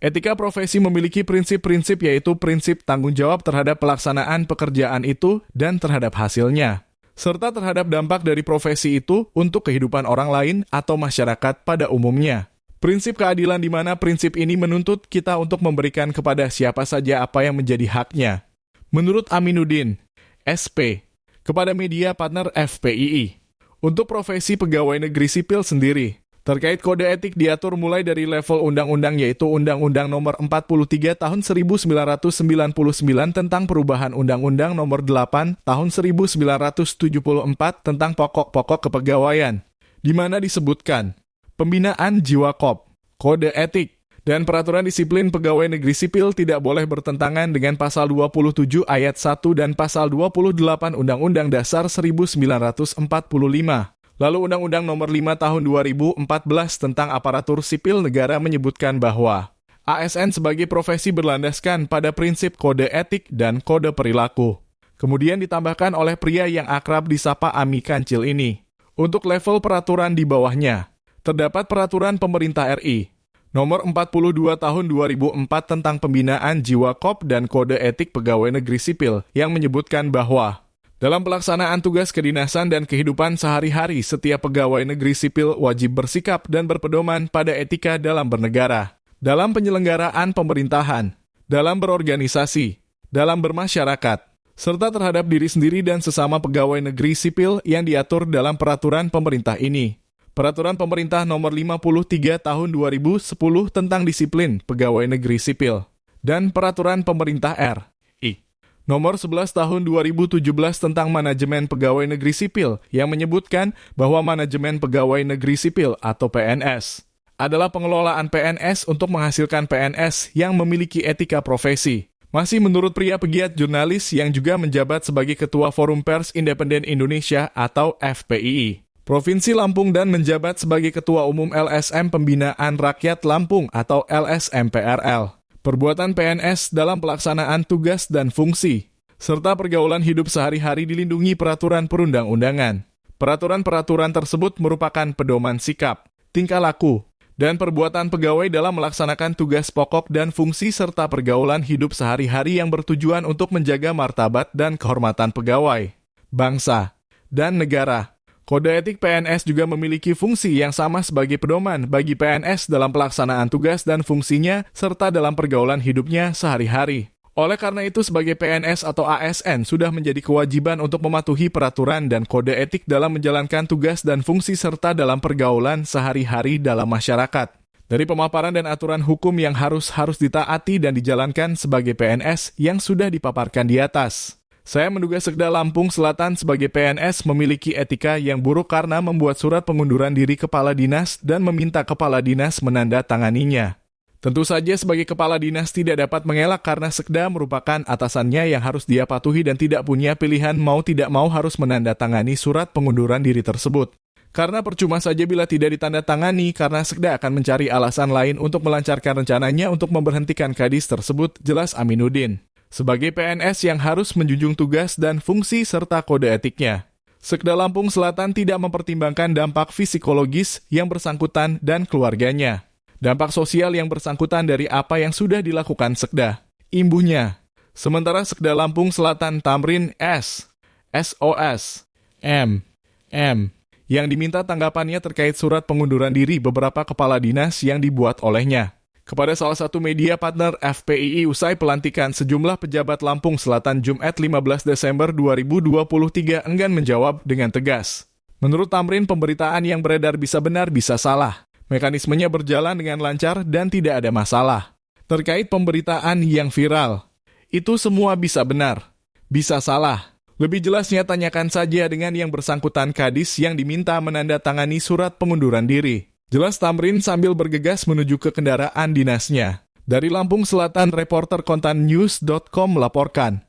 Etika profesi memiliki prinsip-prinsip yaitu prinsip tanggung jawab terhadap pelaksanaan pekerjaan itu dan terhadap hasilnya, serta terhadap dampak dari profesi itu untuk kehidupan orang lain atau masyarakat pada umumnya. Prinsip keadilan di mana prinsip ini menuntut kita untuk memberikan kepada siapa saja apa yang menjadi haknya. Menurut Aminuddin, SP, kepada media partner FPII, untuk profesi pegawai negeri sipil sendiri, terkait kode etik diatur mulai dari level undang-undang yaitu Undang-Undang Nomor 43 Tahun 1999 tentang perubahan Undang-Undang Nomor 8 Tahun 1974 tentang pokok-pokok kepegawaian, di mana disebutkan pembinaan jiwa KOP, kode etik, dan peraturan disiplin pegawai negeri sipil tidak boleh bertentangan dengan pasal 27 ayat 1 dan pasal 28 Undang-Undang Dasar 1945. Lalu Undang-Undang Nomor 5 Tahun 2014 tentang aparatur sipil negara menyebutkan bahwa ASN sebagai profesi berlandaskan pada prinsip kode etik dan kode perilaku. Kemudian ditambahkan oleh pria yang akrab disapa Ami Kancil ini. Untuk level peraturan di bawahnya, terdapat Peraturan Pemerintah RI Nomor 42 Tahun 2004 tentang pembinaan jiwa KOP dan kode etik pegawai negeri sipil yang menyebutkan bahwa dalam pelaksanaan tugas kedinasan dan kehidupan sehari-hari, setiap pegawai negeri sipil wajib bersikap dan berpedoman pada etika dalam bernegara, dalam penyelenggaraan pemerintahan, dalam berorganisasi, dalam bermasyarakat, serta terhadap diri sendiri dan sesama pegawai negeri sipil yang diatur dalam peraturan pemerintah ini. Peraturan Pemerintah Nomor 53 Tahun 2010 tentang disiplin pegawai negeri sipil, dan Peraturan Pemerintah RI Nomor 11 Tahun 2017 tentang manajemen pegawai negeri sipil yang menyebutkan bahwa manajemen pegawai negeri sipil atau PNS adalah pengelolaan PNS untuk menghasilkan PNS yang memiliki etika profesi. Masih menurut pria pegiat jurnalis yang juga menjabat sebagai Ketua Forum Pers Independen Indonesia atau FPII, Provinsi Lampung dan menjabat sebagai Ketua Umum LSM Pembinaan Rakyat Lampung atau LSMPRL. Perbuatan PNS dalam pelaksanaan tugas dan fungsi, serta pergaulan hidup sehari-hari dilindungi peraturan perundang-undangan. Peraturan-peraturan tersebut merupakan pedoman sikap, tingkah laku, dan perbuatan pegawai dalam melaksanakan tugas pokok dan fungsi serta pergaulan hidup sehari-hari yang bertujuan untuk menjaga martabat dan kehormatan pegawai, bangsa, dan negara. Kode etik PNS juga memiliki fungsi yang sama sebagai pedoman bagi PNS dalam pelaksanaan tugas dan fungsinya serta dalam pergaulan hidupnya sehari-hari. Oleh karena itu, sebagai PNS atau ASN sudah menjadi kewajiban untuk mematuhi peraturan dan kode etik dalam menjalankan tugas dan fungsi serta dalam pergaulan sehari-hari dalam masyarakat. Dari pemaparan dan aturan hukum yang harus ditaati dan dijalankan sebagai PNS yang sudah dipaparkan di atas, saya menduga Sekda Lampung Selatan sebagai PNS memiliki etika yang buruk karena membuat surat pengunduran diri kepala dinas dan meminta kepala dinas menandatanganinya. Tentu saja sebagai kepala dinas tidak dapat mengelak karena Sekda merupakan atasannya yang harus dia patuhi dan tidak punya pilihan mau tidak mau harus menandatangani surat pengunduran diri tersebut. Karena percuma saja bila tidak ditandatangani karena Sekda akan mencari alasan lain untuk melancarkan rencananya untuk memberhentikan kadis tersebut, jelas Aminuddin. Sebagai PNS yang harus menjunjung tugas dan fungsi serta kode etiknya, Sekda Lampung Selatan tidak mempertimbangkan dampak psikologis yang bersangkutan dan keluarganya, dampak sosial yang bersangkutan dari apa yang sudah dilakukan Sekda, imbuhnya. Sementara Sekda Lampung Selatan Tamrin SOS, yang diminta tanggapannya terkait surat pengunduran diri beberapa kepala dinas yang dibuat olehnya kepada salah satu media partner FPII usai pelantikan sejumlah pejabat Lampung Selatan Jumat 15 Desember 2023 enggan menjawab dengan tegas. Menurut Tamrin, pemberitaan yang beredar bisa benar bisa salah. Mekanismenya berjalan dengan lancar dan tidak ada masalah. Terkait pemberitaan yang viral, itu semua bisa benar, bisa salah. Lebih jelasnya tanyakan saja dengan yang bersangkutan kadis yang diminta menandatangani surat pengunduran diri. Jelas Tamrin sambil bergegas menuju ke kendaraan dinasnya. Dari Lampung Selatan, reporter kontannews.com melaporkan.